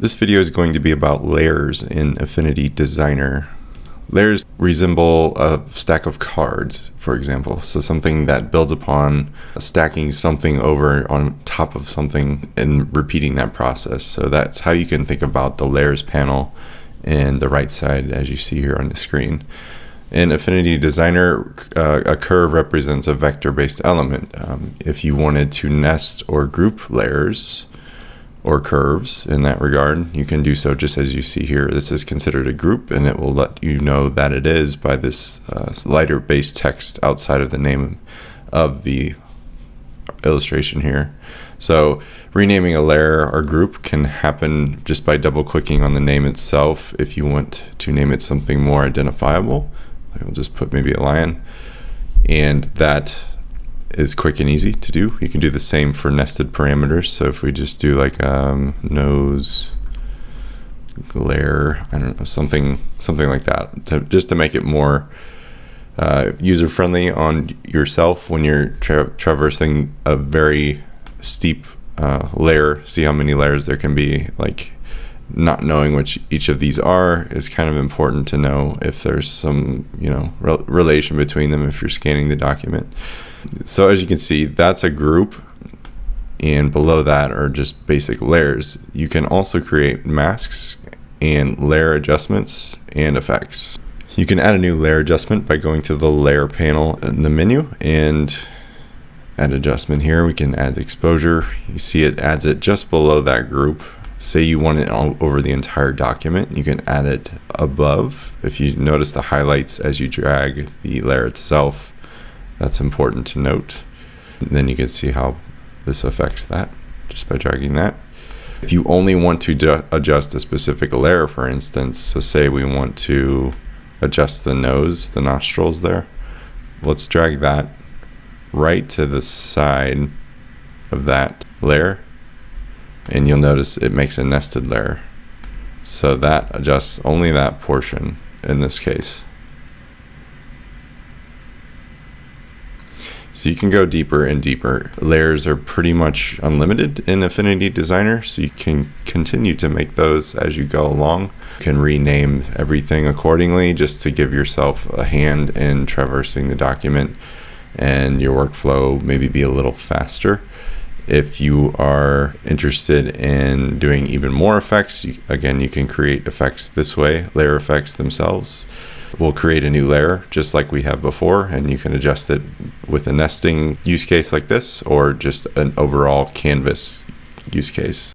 This video is going to be about layers in Affinity Designer. Layers resemble a stack of cards, for example. So something that builds upon stacking something over on top of something and repeating that process. So that's how you can think about the layers panel in the right side as you see here on the screen. In Affinity Designer, a curve represents a vector-based element. If you wanted to nest or group layers or curves in that regard, you can do so just as you see here. This is considered a group, and it will let you know that it is by this lighter base text outside of the name of the illustration here. So renaming a layer or group can happen just by double clicking on the name itself. If you want to name it something more identifiable, I'll just put maybe a lion, and that is quick and easy to do. You can do the same for nested parameters. So if we just do like nose glare, I don't know, something like that, just to make it more user friendly on yourself when you're traversing a very steep layer. See how many layers there can be. Like, not knowing which each of these are is kind of important to know if there's some relation between them if you're scanning the document. So as you can see, that's a group, and below that are just basic layers. You can also create masks and layer adjustments and effects. You can add a new layer adjustment by going to the layer panel in the menu and add adjustment here. We can add exposure. You see it adds it just below that group. Say you want it all over the entire document, you can add it above. If you notice the highlights as you drag the layer itself, that's important to note. And then you can see how this affects that just by dragging that. If you only want to adjust a specific layer, for instance, so say we want to adjust the nose, the nostrils there, let's drag that right to the side of that layer, and you'll notice it makes a nested layer. So that adjusts only that portion in this case. So you can go deeper and deeper. Layers are pretty much unlimited in Affinity Designer, so you can continue to make those as you go along. You can rename everything accordingly just to give yourself a hand in traversing the document and your workflow maybe be a little faster. If you are interested in doing even more effects, again, you can create effects this way, layer effects themselves. We'll create a new layer just like we have before, and you can adjust it with a nesting use case like this or just an overall canvas use case.